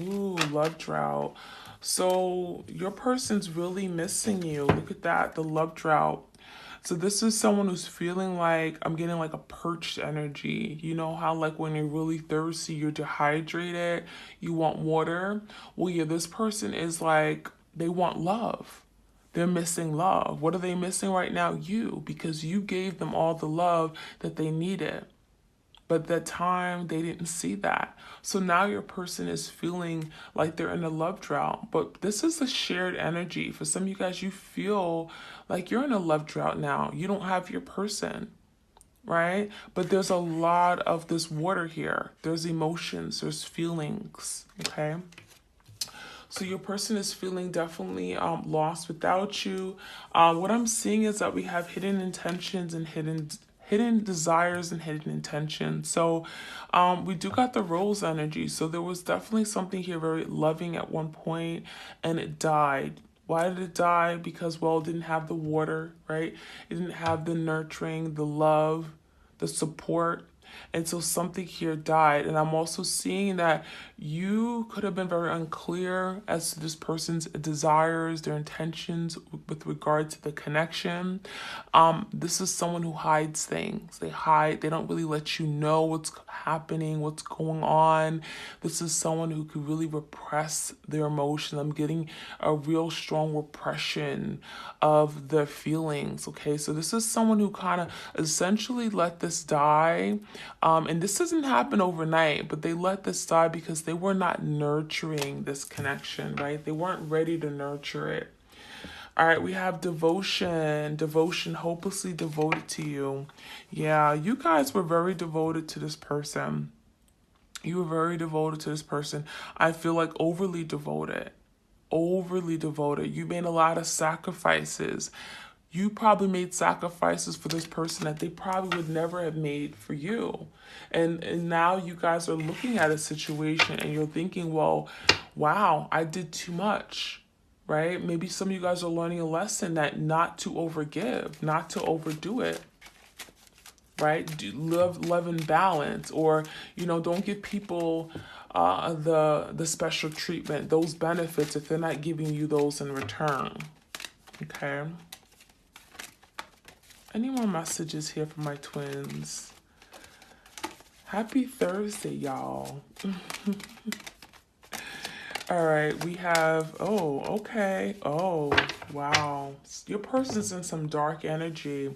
Ooh, love drought. So your person's really missing you. Look at that, the love drought. So this is someone who's feeling like, I'm getting like a perched energy. You know how like when you're really thirsty, you're dehydrated, you want water? Well, yeah, this person is like, they want love. They're missing love. What are they missing right now? You, because you gave them all the love that they needed. But that time they didn't see that. So now your person is feeling like they're in a love drought. But this is a shared energy. For some of you guys, you feel like you're in a love drought now. You don't have your person, right? But there's a lot of this water here. There's emotions, there's feelings, okay? So your person is feeling definitely lost without you. What I'm seeing is that we have hidden intentions and hidden desires and hidden intentions. So we do got the rose energy. So there was definitely something here very loving at one point and it died. Why did it die? Because, well, it didn't have the water, right? It didn't have the nurturing, the love, the support. And so something here died. And I'm also seeing that you could have been very unclear as to this person's desires, their intentions with regard to the connection. This is someone who hides things. They hide, they don't really let you know what's happening, what's going on. This is someone who could really repress their emotions. I'm getting a real strong repression of their feelings. Okay, so this is someone who kind of essentially let this die. And this doesn't happen overnight, but they let this die because they were not nurturing this connection, right? They weren't ready to nurture it. All right, we have devotion. Devotion, hopelessly devoted to you. Yeah, you guys were very devoted to this person. You were very devoted to this person. I feel like overly devoted. Overly devoted. You made a lot of sacrifices. You probably made sacrifices for this person that they probably would never have made for you. And now you guys are looking at a situation and you're thinking, well, wow, I did too much, right? Maybe some of you guys are learning a lesson that not to overgive, not to overdo it, right? Do love and balance, or don't give people the special treatment, those benefits if they're not giving you those in return. Okay. Any more messages here for my twins? Happy Thursday, y'all. All right, we have, oh, okay. Oh, wow. Your person's in some dark energy.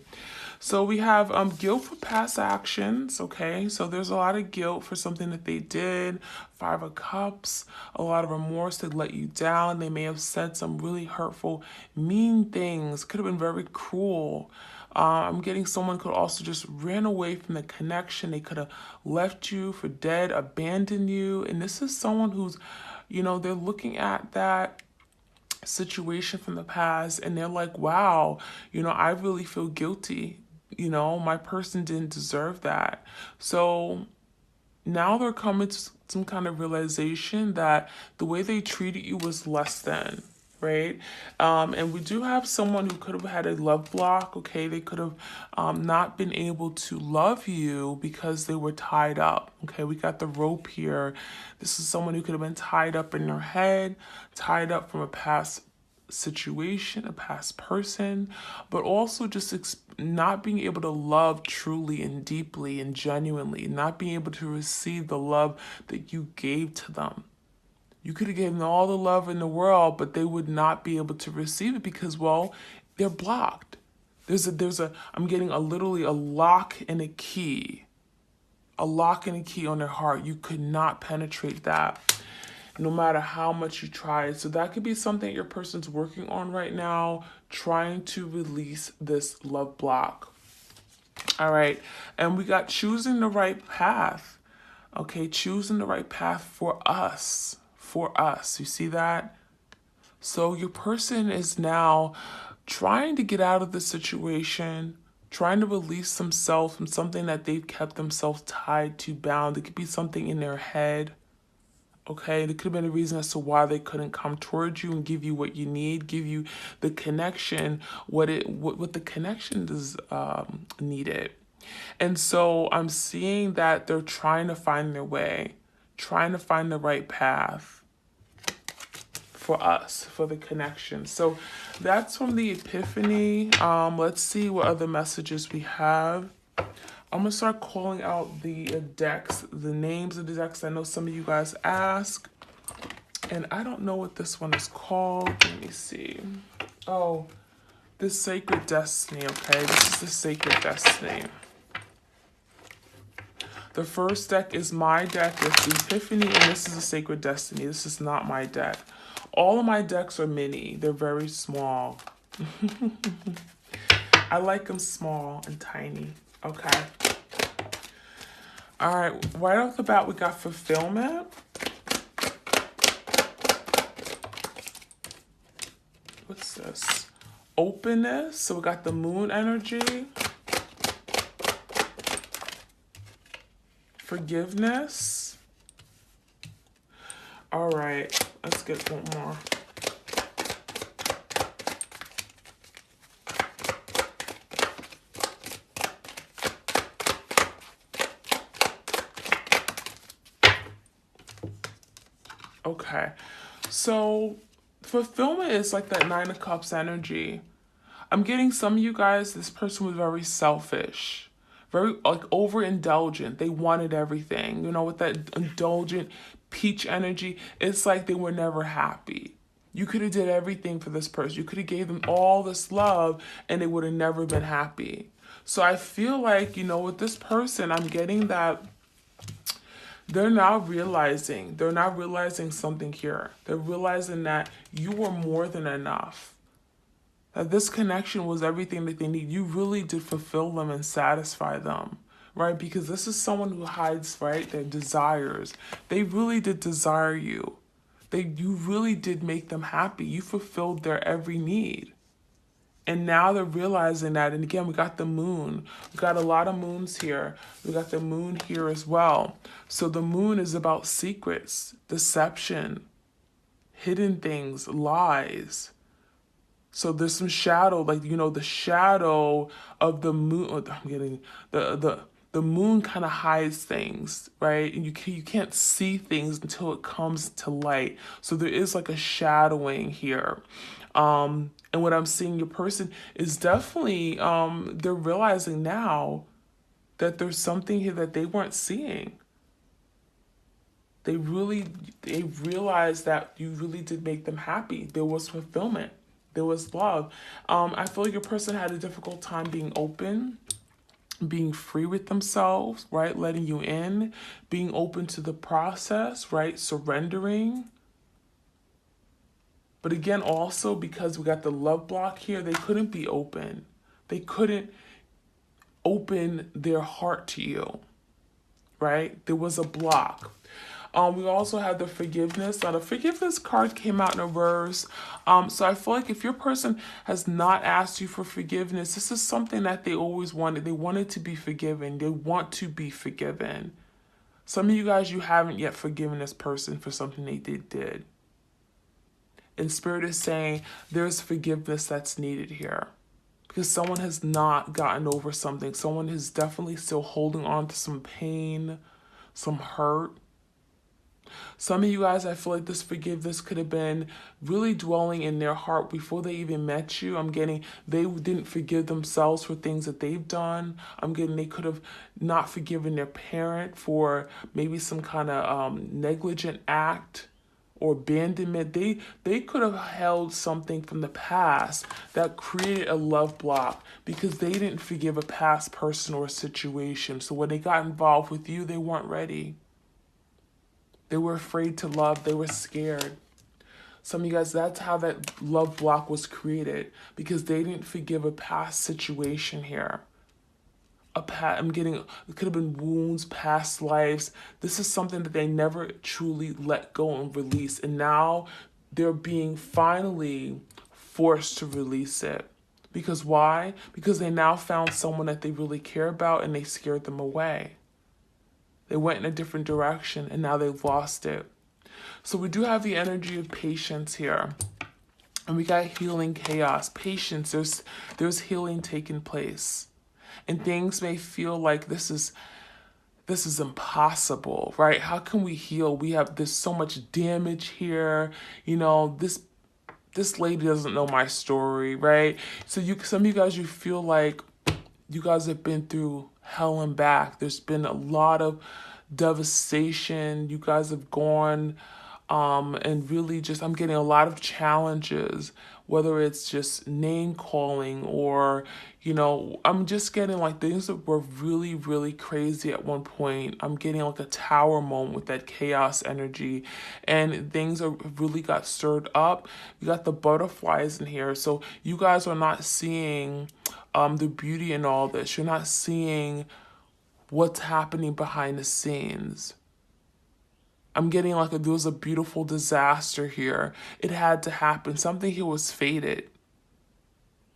So we have guilt for past actions, okay? So there's a lot of guilt for something that they did. 5 of Cups, a lot of remorse. They let you down. They may have said some really hurtful, mean things. Could have been very cruel. I'm getting someone could also just ran away from the connection. They could have left you for dead, abandoned you. And this is someone who's, they're looking at that situation from the past and they're like, wow, I really feel guilty. My person didn't deserve that. So now they're coming to some kind of realization that the way they treated you was less than, right? And we do have someone who could have had a love block, okay? They could have not been able to love you because they were tied up, okay? We got the rope here. This is someone who could have been tied up in their head, tied up from a past situation, a past person, but also just not being able to love truly and deeply and genuinely, not being able to receive the love that you gave to them. You could have given them all the love in the world, but they would not be able to receive it because, well, they're blocked. I'm getting literally a lock and a key. A lock and a key on their heart. You could not penetrate that no matter how much you try. So that could be something your person's working on right now, trying to release this love block. All right. And we got choosing the right path. Okay. Choosing the right path for us. For us. You see that? So your person is now trying to get out of the situation, trying to release themselves from something that they've kept themselves tied to, bound. It could be something in their head. Okay, there could have been a reason as to why they couldn't come towards you and give you what you need, give you the connection, what the connection is needed. And so I'm seeing that they're trying to find their way, trying to find the right path. for us, for the connection. So that's from the Epiphany. Let's see what other messages we have. I'm going to start calling out the decks, the names of the decks. I know some of you guys ask, and I don't know what this one is called. Let me see. Oh, the Sacred Destiny, okay? This is the Sacred Destiny. The first deck is my deck. It's the Epiphany, and this is the Sacred Destiny. This is not my deck. All of my decks are mini. They're very small. I like them small and tiny. Okay. All right. Right off the bat, we got fulfillment. What's this? Openness. So we got the moon energy. Forgiveness. All right. Let's get one more. Okay, so fulfillment is like that Nine of Cups energy. I'm getting some of you guys, this person was very selfish, very like overindulgent. They wanted everything, you know, with that indulgent peach energy. It's like they were never happy. You could have did everything for this person. You could have gave them all this love and they would have never been happy. So I feel like, you know, with this person, I'm getting that they're now realizing something here. They're realizing that you were more than enough. That this connection was everything that they need. You really did fulfill them and satisfy them, right? Because this is someone who hides, right, their desires. They really did desire you. You really did make them happy. You fulfilled their every need. And now they're realizing that. And again, we got the moon. We got a lot of moons here. We got the moon here as well. So the moon is about secrets, deception, hidden things, lies. So there's some shadow, like, you know, the shadow of the moon. I'm getting the moon kind of hides things, right? And you can't see things until it comes to light. So there is like a shadowing here. And what I'm seeing, your person is definitely, they're realizing now that there's something here that they weren't seeing. They realized that you really did make them happy. There was fulfillment. There was love. I feel like your person had a difficult time being open, being free with themselves, right? Letting you in, being open to the process, right? Surrendering. But again, also because we got the love block here, they couldn't be open. They couldn't open their heart to you, right? There was a block. We also have the forgiveness. Now, the forgiveness card came out in reverse. So I feel like if your person has not asked you for forgiveness, this is something that they always wanted. They wanted to be forgiven. They want to be forgiven. Some of you guys, you haven't yet forgiven this person for something they did. And Spirit is saying there's forgiveness that's needed here. Because someone has not gotten over something. Someone is definitely still holding on to some pain, some hurt. Some of you guys, I feel like this forgiveness could have been really dwelling in their heart before they even met you. I'm getting they didn't forgive themselves for things that they've done. I'm getting they could have not forgiven their parent for maybe some kind of negligent act or abandonment. They could have held something from the past that created a love block because they didn't forgive a past person or situation. So when they got involved with you, they weren't ready. They were afraid to love. They were scared. Some of you guys, that's how that love block was created because they didn't forgive a past situation here. I'm getting, it could have been wounds, past lives. This is something that they never truly let go and release. And now they're being finally forced to release it. Because why? Because they now found someone that they really care about and they scared them away. They went in a different direction and now they've lost it. So we do have the energy of patience here. And we got healing chaos. Patience, there's healing taking place. And things may feel like this is this is impossible, right? How can we heal? There's so much damage here. You know, this lady doesn't know my story, right? So some of you guys, you feel like you guys have been through hell and back. There's been a lot of devastation. You guys have gone and really just, I'm getting a lot of challenges, whether it's just name calling or, you know, I'm just getting like things that were really, really crazy at one point. I'm getting like a tower moment with that chaos energy, and things are really got stirred up. You got the butterflies in here. So you guys are not seeing the beauty in all this. You're not seeing what's happening behind the scenes. I'm getting like there was a beautiful disaster here. It had to happen. Something here was fated.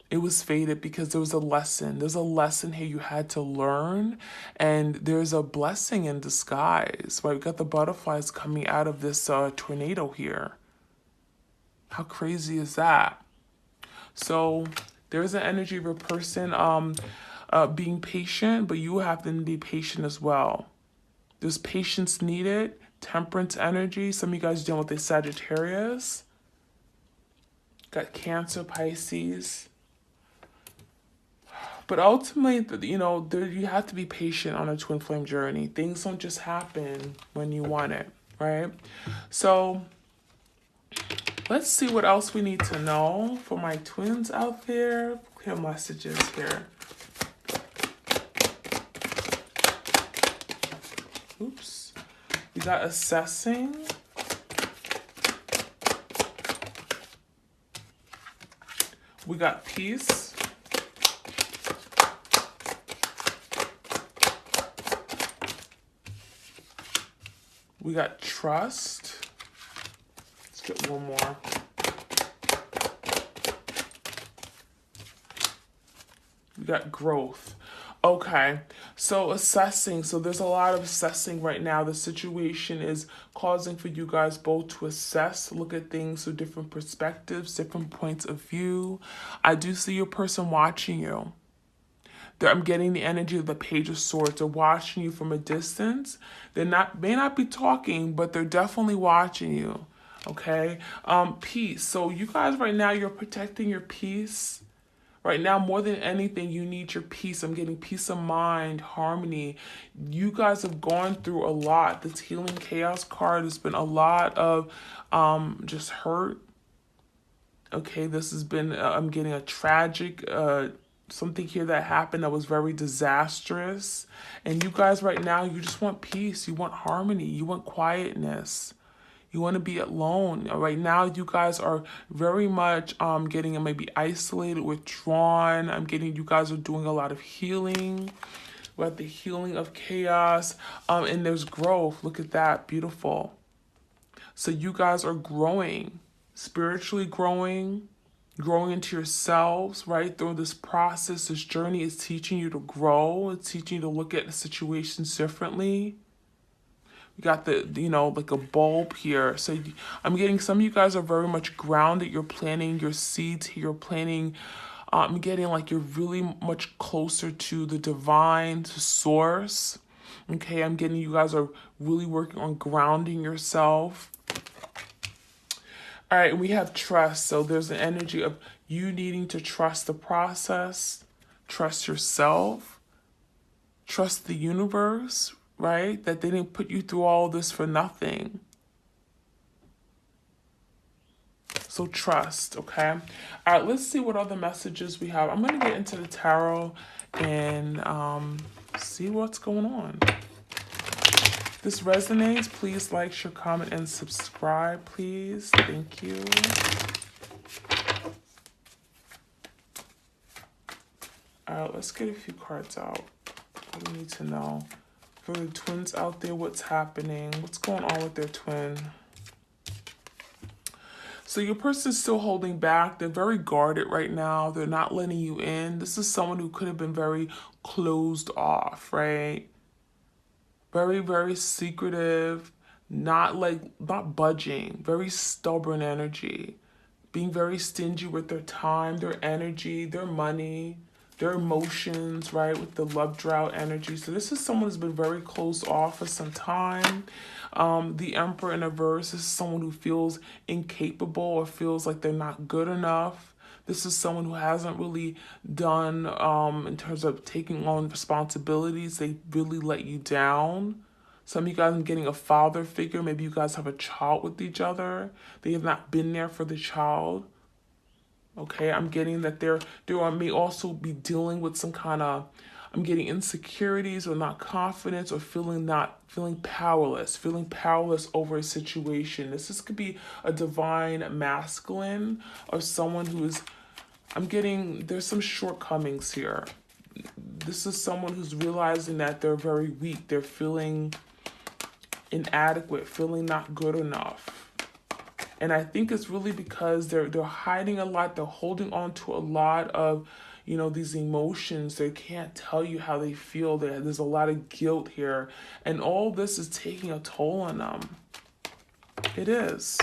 It was fated because there was a lesson. There's a lesson here you had to learn, and there's a blessing in disguise. Right? We got the butterflies coming out of this tornado here. How crazy is that? So there's an energy of a person being patient, but you have to be patient as well. There's patience needed. Temperance energy. Some of you guys dealing with the Sagittarius. Got Cancer, Pisces. But ultimately, you know, you have to be patient on a twin flame journey. Things don't just happen when you want it, right? So let's see what else we need to know for my twins out there. Clear messages here. Oops. We got assessing. We got peace. We got trust. Let's get one more. We got growth. Okay, so assessing. So there's a lot of assessing right now. The situation is causing for you guys both to assess, look at things through different perspectives, different points of view. I do see your person watching you. I'm getting the energy of the Page of Swords. They're watching you from a distance. May not be talking, but they're definitely watching you. Okay, peace. So you guys right now, you're protecting your peace. Right now, more than anything, you need your peace. I'm getting peace of mind, harmony. You guys have gone through a lot. This Healing Chaos card has been a lot of just hurt. Okay, this has been, I'm getting a tragic, something here that happened that was very disastrous. And you guys right now, you just want peace. You want harmony. You want quietness. You want to be alone. Right now, you guys are very much getting maybe isolated, withdrawn. I'm getting you guys are doing a lot of healing. We have the healing of chaos. And there's growth. Look at that. Beautiful. So you guys are growing, spiritually growing into yourselves, right? Through this process, this journey is teaching you to grow. It's teaching you to look at the situations differently. You got the, you know, like a bulb here. So I'm getting some of you guys are very much grounded. You're planting your seeds here. You're planting, I'm getting like you're really much closer to the divine, to source. Okay, I'm getting you guys are really working on grounding yourself. All right, and we have trust. So there's an energy of you needing to trust the process, trust yourself, trust the universe, right? That they didn't put you through all this for nothing. So trust, okay? All right, let's see what other messages we have. I'm going to get into the tarot and see what's going on. If this resonates, please like, share, comment, and subscribe, please. Thank you. All right, let's get a few cards out. What do we need to know? For the twins out there, what's happening? What's going on with their twin? So your person's still holding back. They're very guarded right now. They're not letting you in. This is someone who could have been very closed off, right? Very, very secretive, not budging, very stubborn energy, being very stingy with their time, their energy, their money, their emotions, right, with the love drought energy. So this is someone who's been very closed off for some time. The Emperor in reverse is someone who feels incapable or feels like they're not good enough. This is someone who hasn't really done, in terms of taking on responsibilities, they really let you down. Some of you guys are getting a father figure. Maybe you guys have a child with each other. They have not been there for the child. Okay, I'm getting that they may also be dealing with some kind of, I'm getting insecurities or not confidence or feeling powerless over a situation. This could be a divine masculine or someone who is, I'm getting, there's some shortcomings here. This is someone who's realizing that they're very weak. They're feeling inadequate, feeling not good enough. And I think it's really because they're hiding a lot. They're holding on to a lot of, these emotions. They can't tell you how they feel. There's a lot of guilt here. And all this is taking a toll on them. It is.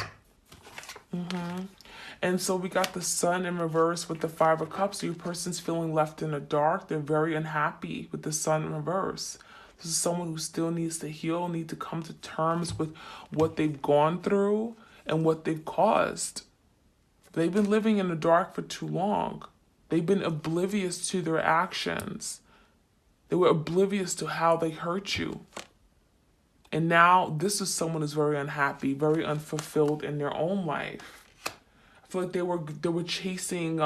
And so we got the Sun in reverse with the Five of Cups. So your person's feeling left in the dark. They're very unhappy with the Sun in reverse. This is someone who still needs to heal, need to come to terms with what they've gone through and what they've caused. They've been living in the dark for too long. They've been oblivious to their actions. They were oblivious to how they hurt you. And now this is someone who's very unhappy, very unfulfilled in their own life. I feel like they were chasing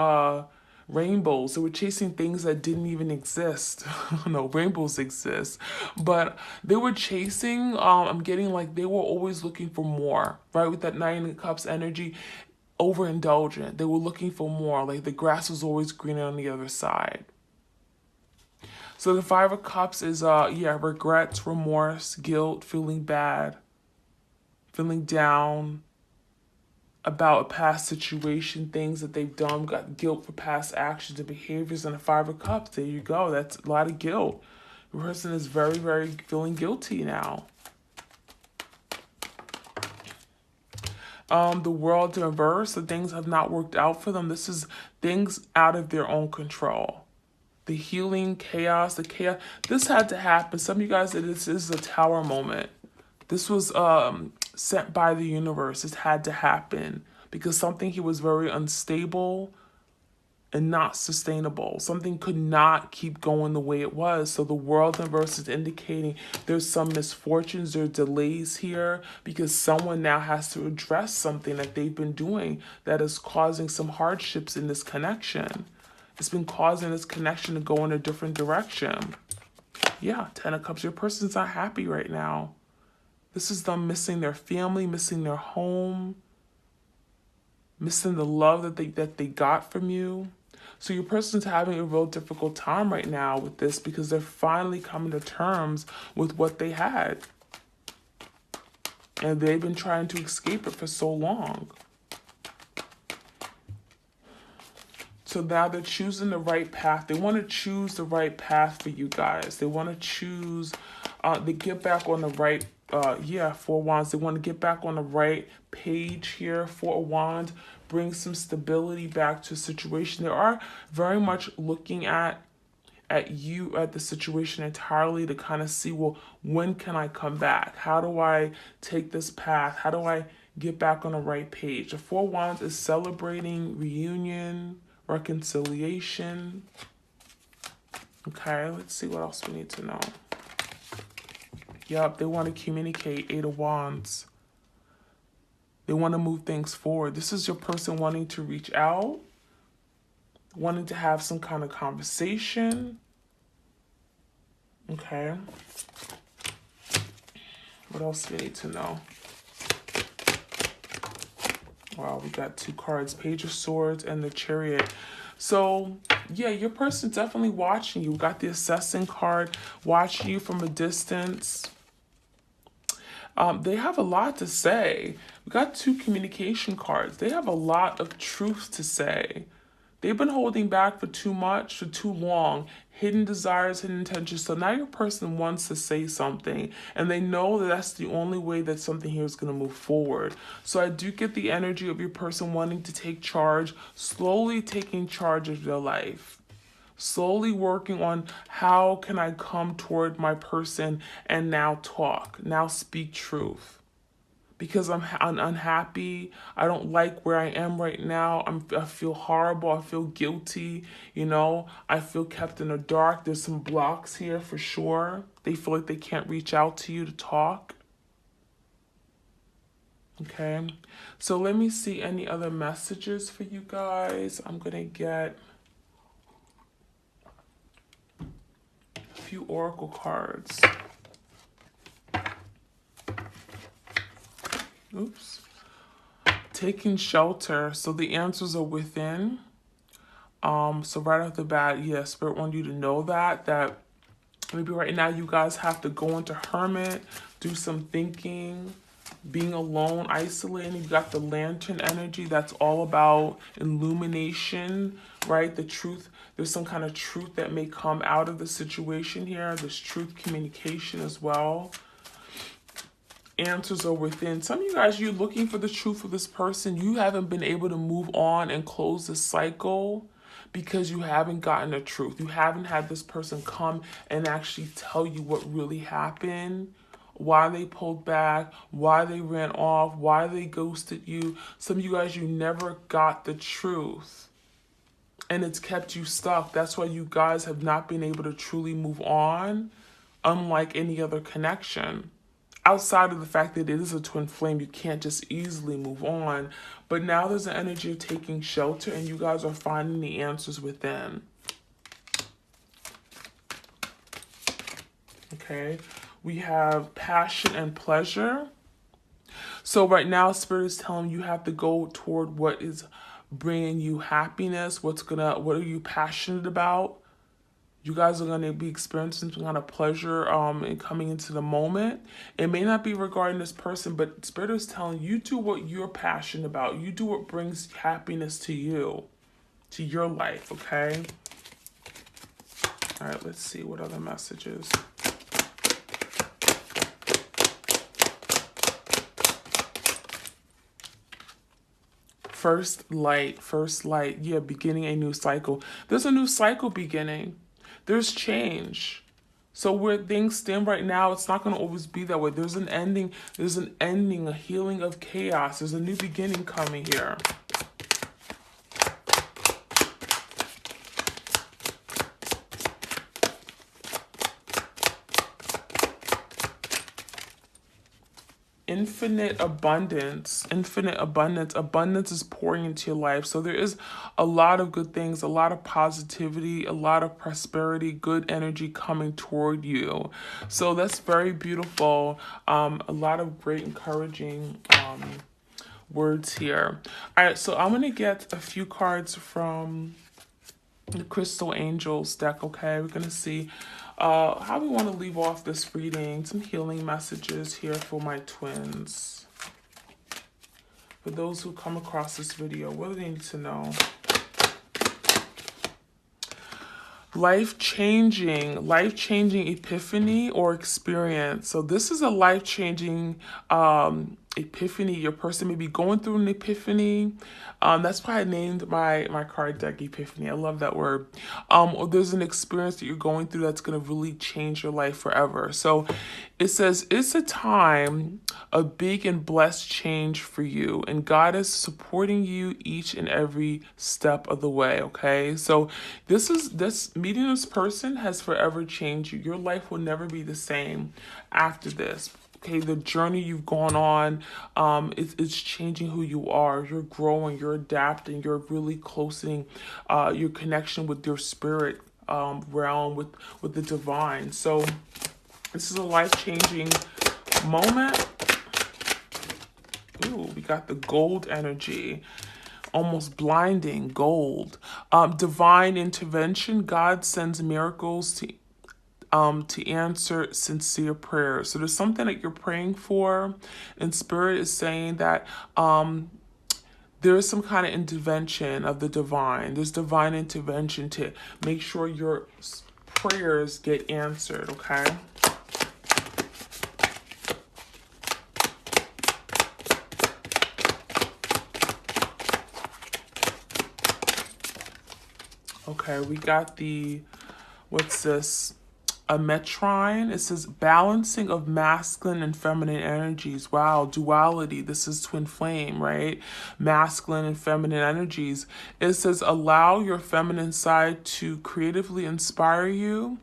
rainbows. They were chasing things that didn't even exist. No, rainbows exist. But they were chasing, I'm getting like they were always looking for more, right? With that Nine of Cups energy, overindulgent. They were looking for more. Like the grass was always greener on the other side. So the Five of Cups is, regrets, remorse, guilt, feeling bad, feeling down about a past situation, things that they've done, got guilt for past actions and behaviors. And the Five of Cups, there you go. That's a lot of guilt. The person is very, very feeling guilty now. The World in reverse, the things have not worked out for them. This is things out of their own control. The healing, chaos, the chaos. This had to happen. Some of you guys, this is a Tower moment. This was sent by the universe. It had to happen because something here was very unstable and not sustainable. Something could not keep going the way it was. So the World in reverse is indicating there's some misfortunes, there's delays here because someone now has to address something that they've been doing that is causing some hardships in this connection. It's been causing this connection to go in a different direction. Yeah, Ten of Cups. Your person's not happy right now. This is them missing their family, missing their home, missing the love that they got from you. So your person's having a real difficult time right now with this because they're finally coming to terms with what they had. And they've been trying to escape it for so long. So now they're choosing the right path. They want to choose the right path for you guys. They want to choose, they get back on the right, Four of Wands. They want to get back on the right page here. Four of Wands, bring some stability back to a situation. They are very much looking at the situation entirely to kind of see, well, when can I come back? How do I take this path? How do I get back on the right page? The Four of Wands is celebrating reunion, reconciliation. Okay, let's see what else we need to know. Yep, they want to communicate. Eight of Wands. They want to move things forward. This is your person wanting to reach out, wanting to have some kind of conversation. Okay. What else do we need to know? Wow, we got two cards, Page of Swords and the Chariot. So, yeah, your person's definitely watching you. We got the Assessing card, watching you from a distance. They have a lot to say. We got two communication cards. They have a lot of truth to say. They've been holding back for too much, for too long. Hidden desires, hidden intentions. So now your person wants to say something, and they know that that's the only way that something here is going to move forward. So I do get the energy of your person wanting to take charge, slowly taking charge of their life. Slowly working on how can I come toward my person and now talk, now speak truth. Because I'm unhappy. I don't like where I am right now. I feel horrible. I feel guilty. You know, I feel kept in the dark. There's some blocks here for sure. They feel like they can't reach out to you to talk. Okay, so let me see any other messages for you guys. I'm gonna get a few oracle cards. Oops. Taking shelter. So the answers are within. So right off the bat, yeah, Spirit wants you to know that maybe right now you guys have to go into hermit, do some thinking, being alone, isolating. You got the lantern energy. That's all about illumination, right? The truth. There's some kind of truth that may come out of the situation here. There's truth communication as well. Answers are within. Some of you guys, you're looking for the truth of this person. You haven't been able to move on and close the cycle because you haven't gotten the truth. You haven't had this person come and actually tell you what really happened, why they pulled back, why they ran off, why they ghosted you. Some of you guys, you never got the truth and it's kept you stuck. That's why you guys have not been able to truly move on, unlike any other connection. Outside of the fact that it is a twin flame, you can't just easily move on. But now there's an energy of taking shelter and you guys are finding the answers within. Okay, we have passion and pleasure. So right now, Spirit is telling you have to go toward what is bringing you happiness. What are you passionate about? You guys are going to be experiencing some kind of pleasure and coming into the moment. It may not be regarding this person, but Spirit is telling you do what you're passionate about. You do what brings happiness to you, to your life, okay? All right, let's see what other messages. First light. Yeah, beginning a new cycle. There's a new cycle beginning. There's change. So where things stand right now, it's not going to always be that way. There's an ending, a healing of chaos. There's a new beginning coming here. Infinite abundance. Abundance is pouring into your life. So there is a lot of good things, a lot of positivity, a lot of prosperity, good energy coming toward you. So that's very beautiful. A lot of great encouraging words here. All right, so I'm going to get a few cards from the Crystal Angels deck, okay? We're going to see how we want to leave off this reading. Some healing messages here for my twins. For those who come across this video, what do they need to know? Life-changing epiphany or experience. So this is a life-changing epiphany. Your person may be going through an epiphany. That's why I named my card deck Epiphany. I love that word. Or there's an experience that you're going through that's going to really change your life forever. So it says it's a time of big and blessed change for you, and God is supporting you each and every step of the way. Okay, so meeting this person has forever changed you. Your life will never be the same after this. Okay, the journey you've gone on, it's changing who you are. You're growing, you're adapting, you're really closing your connection with your spirit realm, with the divine. So this is a life-changing moment. Ooh, we got the gold energy. Almost blinding gold. Divine intervention. God sends miracles to answer sincere prayers. So there's something that you're praying for, and Spirit is saying that there is some kind of intervention of the divine. There's divine intervention to make sure your prayers get answered, okay? Okay, we got the, what's this? A metrine. It says balancing of masculine and feminine energies. Wow, duality. This is twin flame, right? Masculine and feminine energies. It says allow your feminine side to creatively inspire you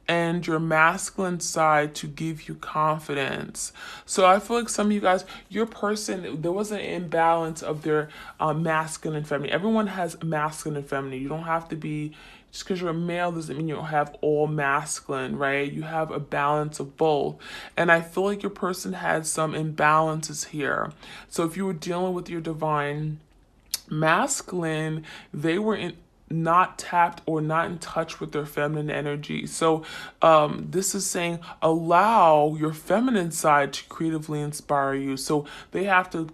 and your masculine side to give you confidence. So I feel like some of you guys, your person, there was an imbalance of their masculine and feminine. Everyone has masculine and feminine. You don't have to be, just because you're a male doesn't mean you don't have all masculine, right? You have a balance of both. And I feel like your person had some imbalances here. So if you were dealing with your divine masculine, they were not tapped or not in touch with their feminine energy. So this is saying allow your feminine side to creatively inspire you. So they have to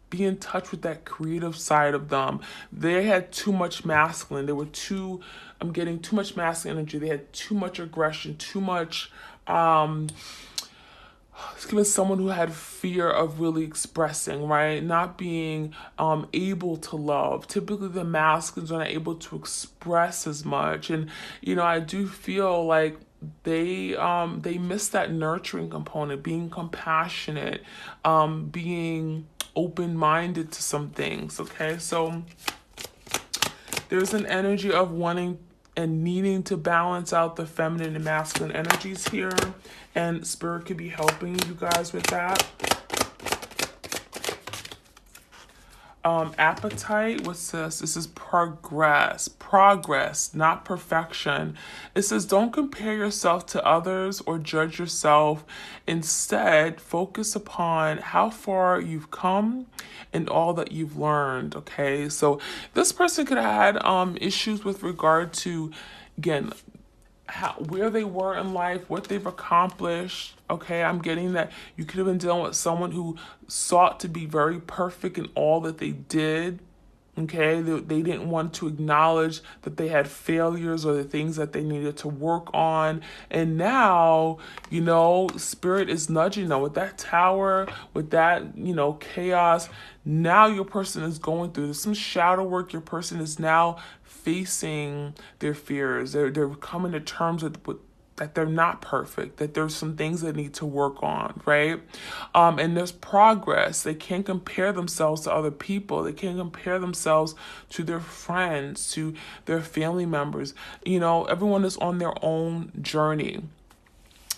be in touch with that creative side of them. They had too much masculine. They were too, I'm getting too much masculine energy. They had too much aggression, too much, given someone who had fear of really expressing, right? Not being able to love. Typically the masculines are not able to express as much. And, you know, I do feel like they miss that nurturing component, being compassionate, being open-minded to some things. Okay, so there's an energy of wanting and needing to balance out the feminine and masculine energies here, and spirit could be helping you guys with that. Appetite, what's this? This is progress, not perfection. It says don't compare yourself to others or judge yourself. Instead, focus upon how far you've come and all that you've learned. Okay, so this person could have had issues with regard to, again, where they were in life, what they've accomplished. Okay, I'm getting that you could have been dealing with someone who sought to be very perfect in all that they did. Okay, they didn't want to acknowledge that they had failures or the things that they needed to work on. And now, you know, spirit is nudging them with that tower, with that, you know, chaos. Now your person is going through some shadow work. Your person is now facing their fears. They're coming to terms with that they're not perfect, that there's some things they need to work on, right? And there's progress. They can't compare themselves to other people. They can't compare themselves to their friends, to their family members. You know, everyone is on their own journey.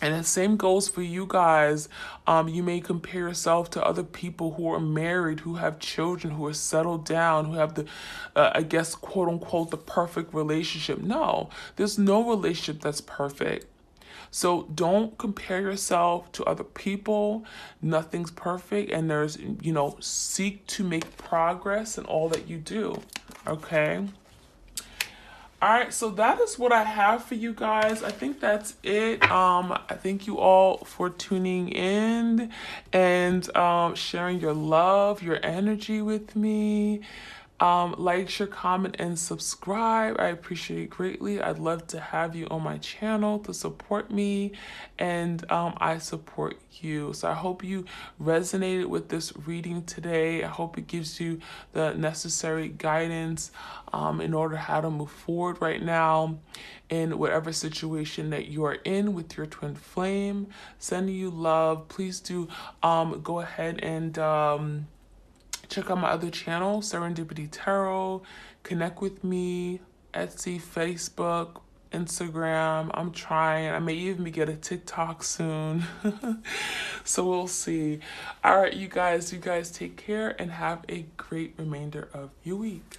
And the same goes for you guys. You may compare yourself to other people who are married, who have children, who are settled down, who have the, I guess, quote unquote, the perfect relationship. No, there's no relationship that's perfect. So don't compare yourself to other people. Nothing's perfect. And there's, you know, seek to make progress in all that you do. Okay. All right, so that is what I have for you guys. I think that's it. I thank you all for tuning in and sharing your love, your energy with me. Like, share, comment, and subscribe. I appreciate it greatly. I'd love to have you on my channel to support me, and I support you. So I hope you resonated with this reading today. I hope it gives you the necessary guidance in order how to move forward right now in whatever situation that you are in with your twin flame. Sending you love. Please do go ahead and check out my other channel, Serendipity Tarot. Connect with me, Etsy, Facebook, Instagram. I'm trying. I may even get a TikTok soon. So we'll see. All right, you guys take care and have a great remainder of your week.